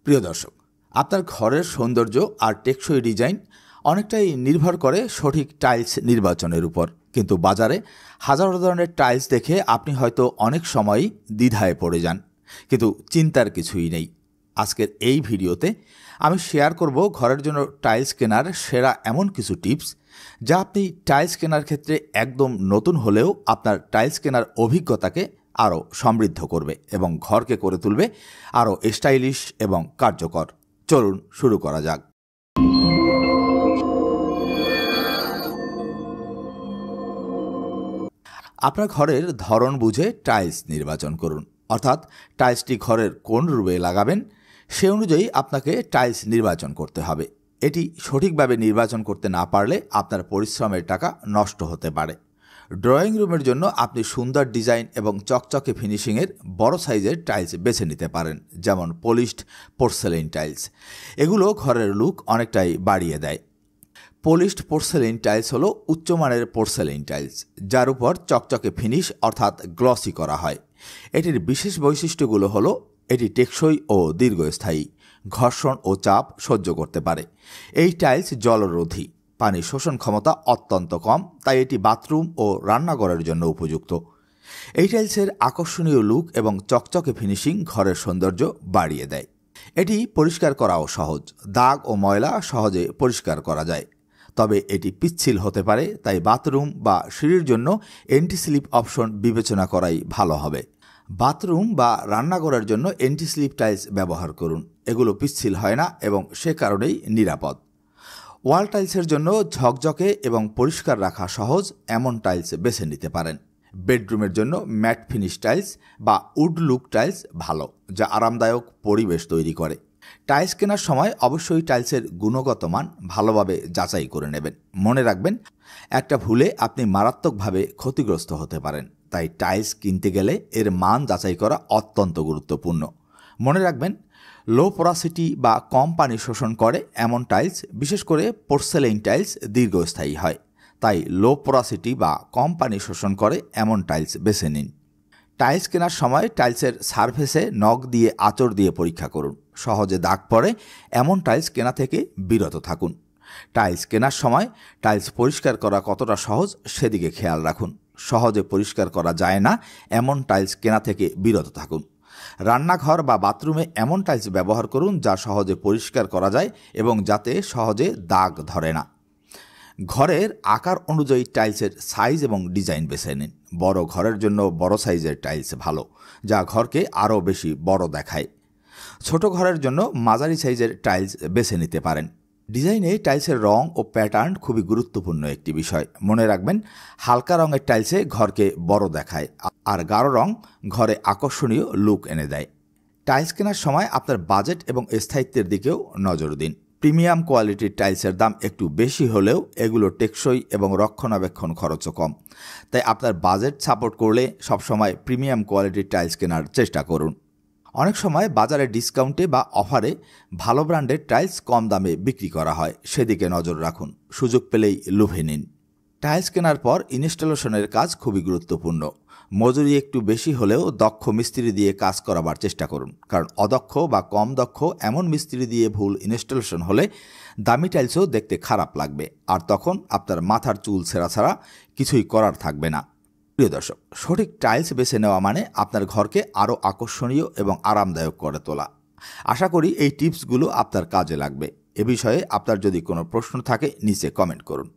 প্রিয় দর্শক, আপনার ঘরের সৌন্দর্য আর টেকসই ডিজাইন অনেকটাই নির্ভর করে সঠিক টাইলস নির্বাচনের উপর। কিন্তু বাজারে হাজার ধরনের টাইলস দেখে আপনি হয়তো অনেক সময়ই দ্বিধায় পড়ে যান, কিন্তু চিন্তার কিছুই নেই। আজকের এই ভিডিওতে আমি শেয়ার করব ঘরের জন্য টাইলস কেনার সেরা এমন কিছু টিপস, যা আপনি টাইলস কেনার ক্ষেত্রে একদম নতুন হলেও আপনার টাইলস কেনার অভিজ্ঞতাকে আরও সমৃদ্ধ করবে এবং ঘরকে করে তুলবে আরও স্টাইলিশ এবং কার্যকর। চলুন শুরু করা যাক। আপনার ঘরের ধরন বুঝে টাইলস নির্বাচন করুন, অর্থাৎ টাইলসটি ঘরের কোন রুমে লাগাবেন সে অনুযায়ী আপনাকে টাইলস নির্বাচন করতে হবে। এটি সঠিকভাবে নির্বাচন করতে না পারলে আপনার পরিশ্রমের টাকা নষ্ট হতে পারে। ড্রয়িং রুমের জন্য আপনি সুন্দর ডিজাইন এবং চকচকে ফিনিশিংয়ের বড় সাইজের টাইলস বেছে নিতে পারেন, যেমন পলিশড পোর্সেলেইন টাইলস। এগুলো ঘরের লুক অনেকটাই বাড়িয়ে দেয়। পলিশড পোর্সেলেইন টাইলস হলো উচ্চমানের পোর্সেলেইন টাইলস, যার উপর চকচকে ফিনিশ অর্থাৎ গ্লসি করা হয়। এটির বিশেষ বৈশিষ্ট্যগুলো হলো এটি টেকসই ও দীর্ঘস্থায়ী, ঘর্ষণ ও চাপ সহ্য করতে পারে। এই টাইলস জলরোধী, পানি শোষণ ক্ষমতা অত্যন্ত কম, তাই এটি বাথরুম ও রান্নাঘরের জন্য উপযুক্ত। এই টাইলসের আকর্ষণীয় লুক এবং চকচকে ফিনিশিং ঘরের সৌন্দর্য বাড়িয়ে দেয়। এটি পরিষ্কার করাও সহজ, দাগ ও ময়লা সহজে পরিষ্কার করা যায়। তবে এটি পিচ্ছিল হতে পারে, তাই বাথরুম বা সিঁড়ির জন্য অ্যান্টি স্লিপ অপশন বিবেচনা করাই ভালো হবে। বাথরুম বা রান্নাঘরের জন্য অ্যান্টি স্লিপ টাইলস ব্যবহার করুন। এগুলো পিচ্ছিল হয় না এবং সে কারণেই নিরাপদ। ওয়াল টাইলসের জন্য ঝকঝকে এবং পরিষ্কার রাখা সহজ এমন টাইলস বেছে নিতে পারেন। বেডরুমের জন্য ম্যাট ফিনিশ টাইলস বা উড লুক টাইলস ভালো, যা আরামদায়ক পরিবেশ তৈরি করে। টাইলস কেনার সময় অবশ্যই টাইলসের গুণগত মান ভালোভাবে যাচাই করে নেবেন। মনে রাখবেন, একটা ভুলে আপনি মারাত্মকভাবে ক্ষতিগ্রস্ত হতে পারেন, তাই টাইলস কিনতে গেলে এর মান যাচাই করা অত্যন্ত গুরুত্বপূর্ণ। মনে রাখবেন, লো পোরাসিটি বা কম পানি শোষণ করে এমন টাইলস, বিশেষ করে পোর্সেলেইন টাইলস দীর্ঘস্থায়ী হয়। তাই লো পোরাসিটি বা কম পানি শোষণ করে এমন টাইলস বেছে নিন। টাইলস কেনার সময় টাইলসের সারফেসে নখ দিয়ে আঁচড় দিয়ে পরীক্ষা করুন। সহজে দাগ পড়ে এমন টাইলস কেনা থেকে বিরত থাকুন। টাইলস কেনার সময় টাইলস পরিষ্কার করা কতটা সহজ সেদিকে খেয়াল রাখুন। সহজে পরিষ্কার করা যায় না এমন টাইলস কেনা থেকে বিরত থাকুন। রান্নাঘর বা বাথরুমে এমন টাইলস ব্যবহার করুন যা সহজে পরিষ্কার করা যায় এবং যাতে সহজে দাগ ধরে না। ঘরের আকার অনুযায়ী টাইলসের সাইজ এবং ডিজাইন বেছে নিন। বড় ঘরের জন্য বড় সাইজের টাইলস ভালো, যা ঘরকে আরও বেশি বড় দেখায়। ছোট ঘরের জন্য মাঝারি সাইজের টাইলস বেছে নিতে পারেন। ডিজাইনে টাইলসের রং ও প্যাটার্ন খুবই গুরুত্বপূর্ণ একটি বিষয়। মনে রাখবেন, হালকা রঙের টাইলসে ঘরকে বড় দেখায়, আর গাঢ় রং ঘরে আকর্ষণীয় লুক এনে দেয়। টাইলস কেনার সময় আপনার বাজেট এবং স্থায়িত্বের দিকেও নজর দিন। প্রিমিয়াম কোয়ালিটির টাইলসের দাম একটু বেশি হলেও এগুলো টেকসই এবং রক্ষণাবেক্ষণ খরচও কম। তাই আপনার বাজেট সাপোর্ট করলে সবসময় প্রিমিয়াম কোয়ালিটির টাইলস কেনার চেষ্টা করুন। অনেক সময় বাজারে ডিসকাউন্টে বা অফারে ভালো ব্র্যান্ডের টাইলস কম দামে বিক্রি করা হয়, সেদিকে নজর রাখুন। সুযোগ পেলেই লুভে নিন। টাইলস কেনার পর ইনস্টলেশনের কাজ খুবই গুরুত্বপূর্ণ। মজুরি একটু বেশি হলেও দক্ষ মিস্ত্রি দিয়ে কাজ করাবার চেষ্টা করুন, কারণ অদক্ষ বা কম দক্ষ এমন মিস্ত্রি দিয়ে ভুল ইনস্টলেশন হলে দামি টাইলসও দেখতে খারাপ লাগবে, আর তখন আপনার মাথার চুল ছেঁড়া ছাড়া কিছুই করার থাকবে না। প্রিয় দর্শক, সঠিক টাইলস বেছে নেওয়া মানে আপনার ঘরকে আরও আকর্ষণীয় এবং আরামদায়ক করে তোলা। আশা করি এই টিপসগুলো আপনার কাজে লাগবে। এ বিষয়ে আপনার যদি কোনো প্রশ্ন থাকে নিচে কমেন্ট করুন।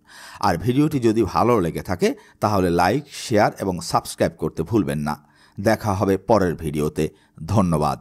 আর ভিডিওটি যদি ভালো লেগে থাকে তাহলে লাইক, শেয়ার এবং সাবস্ক্রাইব করতে ভুলবেন না। দেখা হবে পরের ভিডিওতে। ধন্যবাদ।